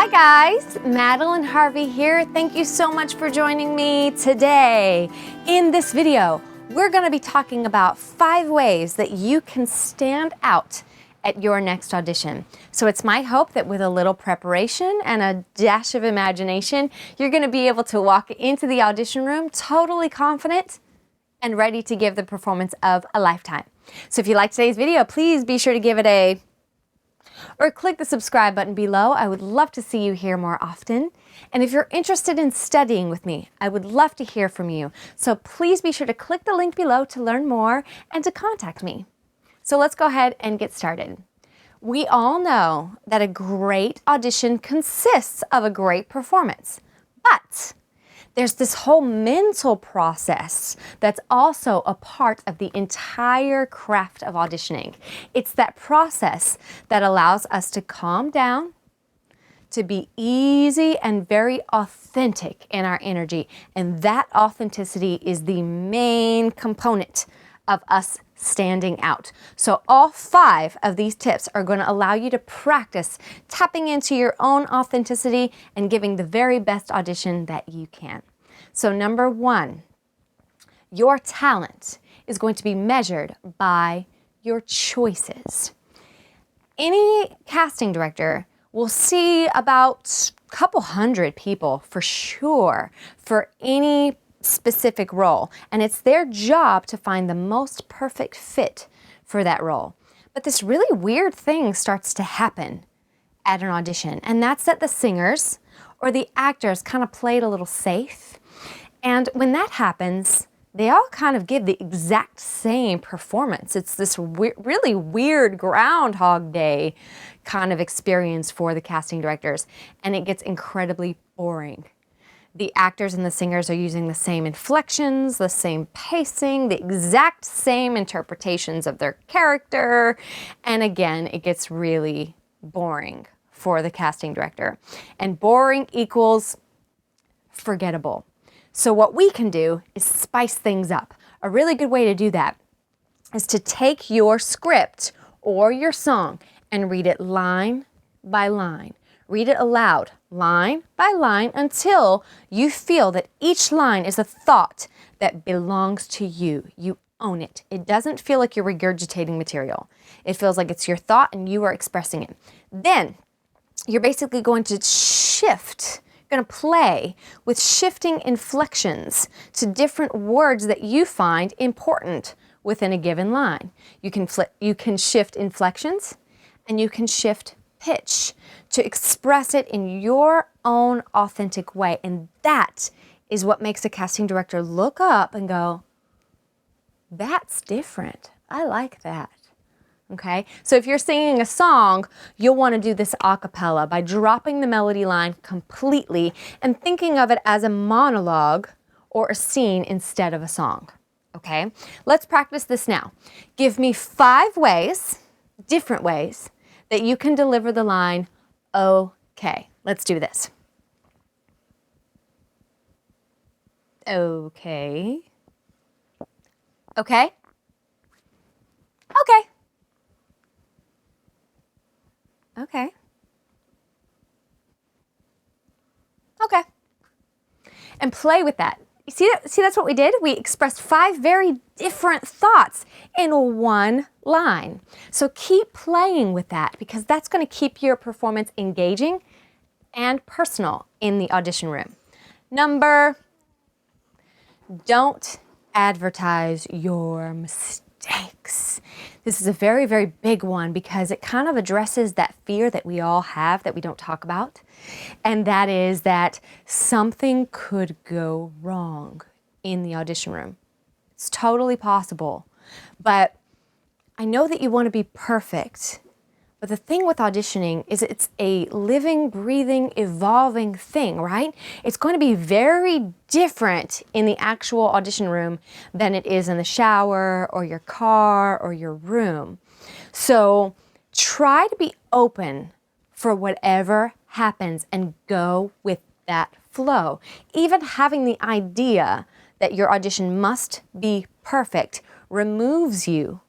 Hi guys, Madeline Harvey here. Thank you so much for joining me today. In this video, we're going to be talking about 5 ways that you can stand out at your next audition. So it's my hope that with a little preparation and a dash of imagination, you're going to be able to walk into the audition room totally confident and ready to give the performance of a lifetime. So if you like today's video, please be sure to give it or click the subscribe button below. I would love to see you here more often. And if you're interested in studying with me, I would love to hear from you. So please be sure to click the link below to learn more and to contact me. So let's go ahead and get started. We all know that a great audition consists of a great performance, but there's this whole mental process that's also a part of the entire craft of auditioning. It's that process that allows us to calm down, to be easy and very authentic in our energy. And that authenticity is the main component of us standing out. So all 5 of these tips are going to allow you to practice tapping into your own authenticity and giving the very best audition that you can. So number 1, your talent is going to be measured by your choices. Any casting director will see about a couple hundred people for sure for any specific role, and it's their job to find the most perfect fit for that role. But this really weird thing starts to happen at an audition, and that's that the singers or the actors kind of play it a little safe. And when that happens, they all kind of give the exact same performance. It's this really weird Groundhog Day kind of experience for the casting directors, and it gets incredibly boring. The actors and the singers are using the same inflections, the same pacing, the exact same interpretations of their character, and again, it gets really boring for the casting director. And boring equals forgettable. So what we can do is spice things up. A really good way to do that is to take your script or your song and read it line by line. Read it aloud, line by line, until you feel that each line is a thought that belongs to you. You own it. It doesn't feel like you're regurgitating material. It feels like it's your thought and you are expressing it. Then you're basically going to shift, going to play with shifting inflections to different words that you find important within a given line. You can shift inflections and you can shift pitch to express it in your own authentic way. And that is what makes a casting director look up and go, that's different. I like that. Okay, so if you're singing a song, you'll want to do this a cappella by dropping the melody line completely and thinking of it as a monologue or a scene instead of a song. Okay, let's practice this now. Give me 5 ways, different ways, that you can deliver the line, okay. Let's do this. Okay. Okay. Okay. Okay. Okay. And play with that. You see that? See, that's what we did? We expressed 5 very different thoughts in one line. So keep playing with that because that's going to keep your performance engaging and personal in the audition room. Don't advertise your mistakes. This is a very, very big one because it kind of addresses that fear that we all have that we don't talk about. And that is that something could go wrong in the audition room. It's totally possible. But I know that you want to be perfect. But the thing with auditioning is it's a living, breathing, evolving thing, right? It's going to be very different in the actual audition room than it is in the shower or your car or your room. So try to be open for whatever happens and go with that flow. Even having the idea that your audition must be perfect removes you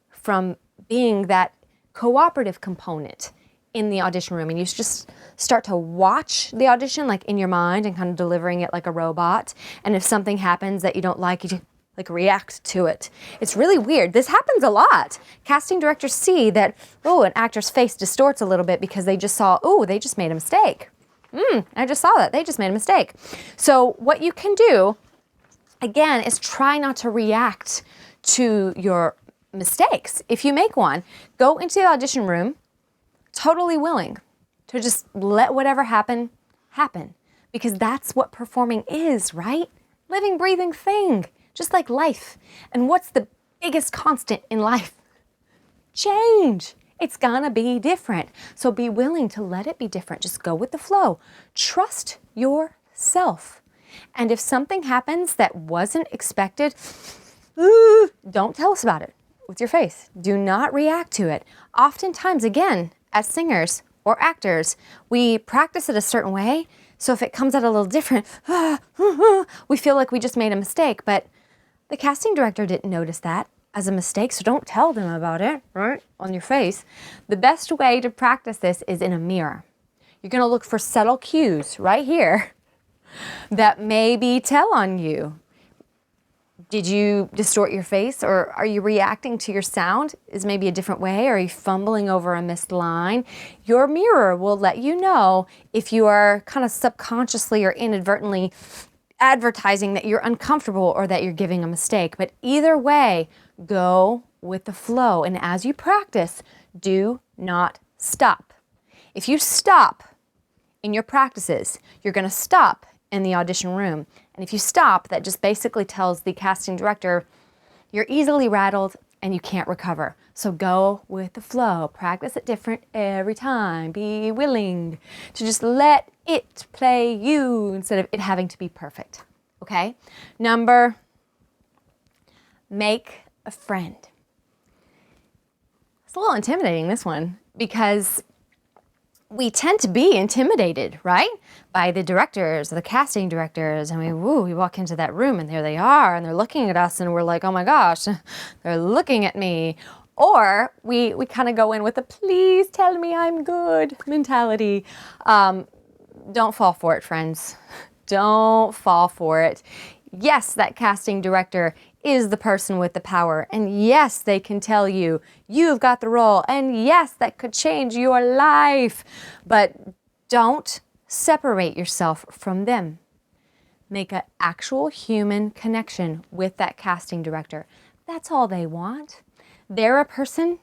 from being that cooperative component in the audition room and you just start to watch the audition like in your mind and kind of delivering it like a robot. And if something happens that you don't like, you just like react to it. It's really weird. This happens a lot. Casting directors see that, oh, an actor's face distorts a little bit because they just saw, oh, they just made a mistake. I just saw that. They just made a mistake. So what you can do, again, is try not to react to your mistakes. If you make one, go into the audition room totally willing to just let whatever happen, happen. Because that's what performing is, right? Living, breathing thing, just like life. And what's the biggest constant in life? Change. It's gonna be different. So be willing to let it be different. Just go with the flow. Trust yourself. And if something happens that wasn't expected, don't tell us about it with your face. Do not react to it. Oftentimes, again, as singers or actors, we practice it a certain way. So if it comes out a little different, we feel like we just made a mistake. But the casting director didn't notice that as a mistake, so don't tell them about it, right, on your face. The best way to practice this is in a mirror. You're gonna look for subtle cues right here that maybe tell on you. Did you distort your face, or are you reacting to your sound is maybe a different way, or are you fumbling over a missed line? Your mirror will let you know if you are kind of subconsciously or inadvertently advertising that you're uncomfortable or that you're giving a mistake. But either way, go with the flow. And as you practice, do not stop. If you stop in your practices, you're gonna stop in the audition room. And if you stop, that just basically tells the casting director you're easily rattled and you can't recover. So go with the flow. Practice it different every time. Be willing to just let it play you instead of it having to be perfect. Okay? Number, make a friend. It's a little intimidating, this one, because we tend to be intimidated, right? By the directors, the casting directors, and we walk into that room and there they are, and they're looking at us and we're like, oh my gosh, they're looking at me. Or we kind of go in with a please tell me I'm good mentality. Don't fall for it, friends. Don't fall for it. Yes, that casting director is the person with the power. And yes, they can tell you, you've got the role. And yes, that could change your life. But don't separate yourself from them. Make an actual human connection with that casting director. That's all they want. They're a person.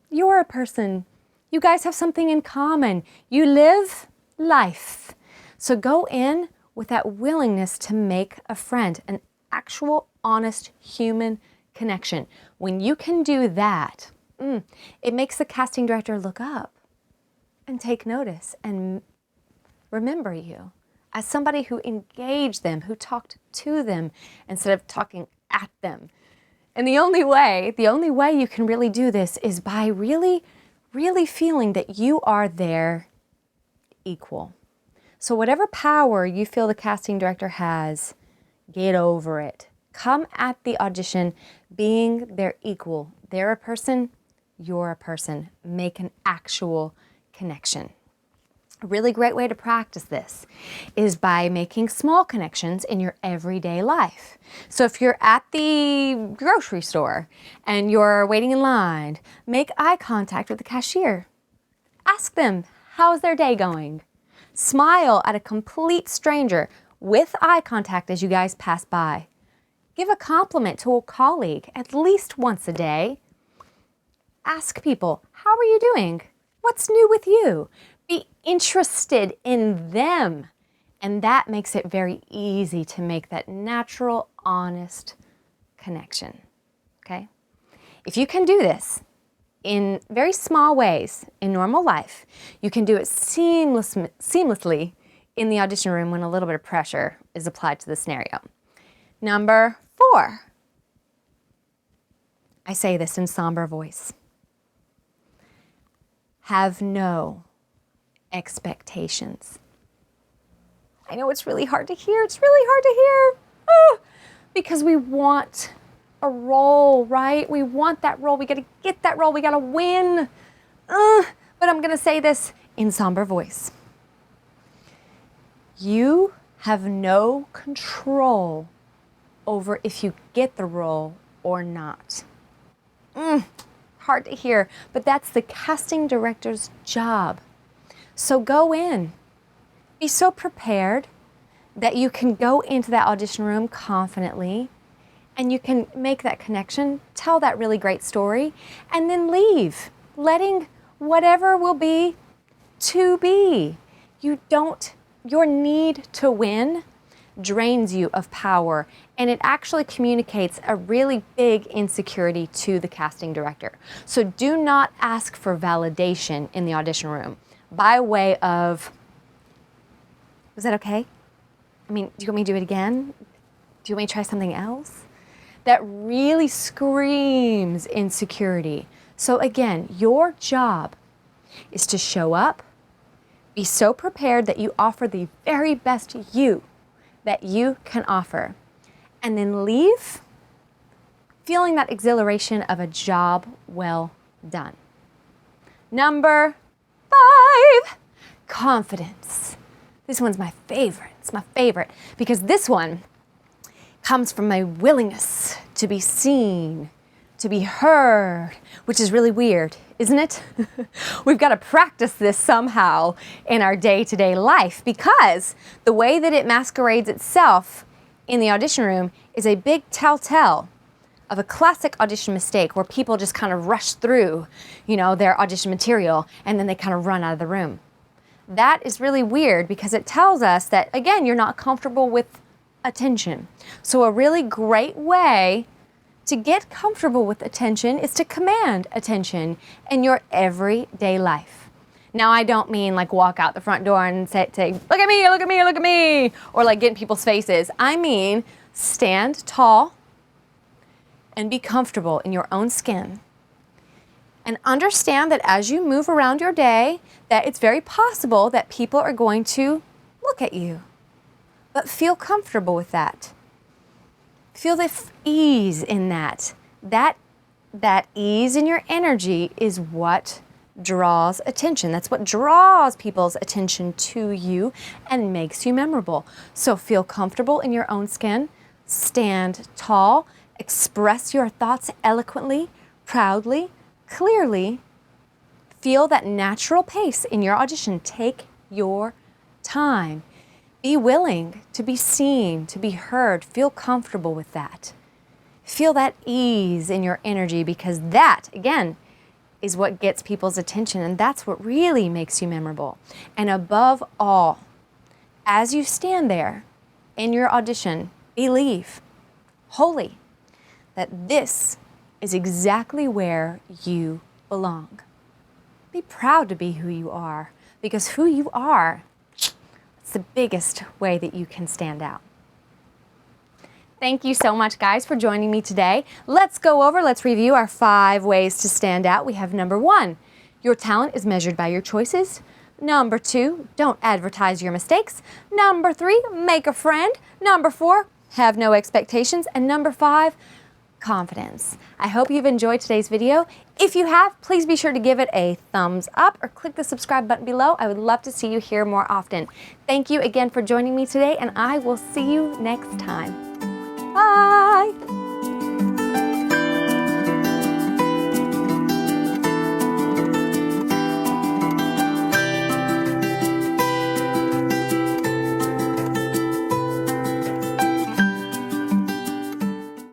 You're a person. You guys have something in common. You live life. So go in with that willingness to make a friend, an actual, honest human connection. When you can do that, it makes the casting director look up and take notice and remember you as somebody who engaged them, who talked to them instead of talking at them. And the only way you can really do this is by really, really feeling that you are their equal. So whatever power you feel the casting director has, get over it. Come at the audition being their equal. They're a person, you're a person. Make an actual connection. A really great way to practice this is by making small connections in your everyday life. So if you're at the grocery store and you're waiting in line, make eye contact with the cashier. Ask them, how's their day going? Smile at a complete stranger with eye contact as you guys pass by. Give a compliment to a colleague at least once a day. Ask people, how are you doing? What's new with you? Be interested in them. And that makes it very easy to make that natural, honest connection. Okay? If you can do this in very small ways in normal life, you can do it seamlessly in the audition room when a little bit of pressure is applied to the scenario. Number 4. I say this in somber voice. Have no expectations. I know it's really hard to hear. It's really hard to hear because we want a role, right? We want that role. We got to get that role. We got to win. But but I'm gonna say this in somber voice. You have no control over if you get the role or not. Hard to hear, but that's the casting director's job. So go in. Be so prepared that you can go into that audition room confidently and you can make that connection, tell that really great story, and then leave, letting whatever will be to be. Your need to win drains you of power, and it actually communicates a really big insecurity to the casting director. So do not ask for validation in the audition room by way of, was that okay? I mean, do you want me to do it again? Do you want me to try something else? That really screams insecurity. So again, your job is to show up, be so prepared that you offer the very best you that you can offer, and then leave feeling that exhilaration of a job well done. Number 5, confidence. This one's my favorite. It's my favorite because this one comes from my willingness to be seen, to be heard, which is really weird, isn't it? We've got to practice this somehow in our day-to-day life because the way that it masquerades itself in the audition room is a big telltale of a classic audition mistake where people just kind of rush through, their audition material and then they kind of run out of the room. That is really weird because it tells us that, again, you're not comfortable with attention. So a really great way to get comfortable with attention is to command attention in your everyday life. Now, I don't mean like walk out the front door and say, look at me, look at me, look at me, or like get in people's faces. I mean, stand tall and be comfortable in your own skin. And understand that as you move around your day, that it's very possible that people are going to look at you. But feel comfortable with that. Feel the ease in that. That ease in your energy is what draws attention. That's what draws people's attention to you and makes you memorable. So feel comfortable in your own skin. Stand tall. Express your thoughts eloquently, proudly, clearly. Feel that natural pace in your audition. Take your time. Be willing to be seen, to be heard. Feel comfortable with that. Feel that ease in your energy because that, again, is what gets people's attention and that's what really makes you memorable. And above all, as you stand there in your audition, believe wholly that this is exactly where you belong. Be proud to be who you are because who you are, it's the biggest way that you can stand out. Thank you so much, guys, for joining me today. Let's review our 5 ways to stand out. We have number 1, your talent is measured by your choices. Number 2, don't advertise your mistakes. Number 3, make a friend. Number 4, have no expectations. And number 5, confidence. I hope you've enjoyed today's video. If you have, please be sure to give it a thumbs up or click the subscribe button below. I would love to see you here more often. Thank you again for joining me today, and I will see you next time. Bye!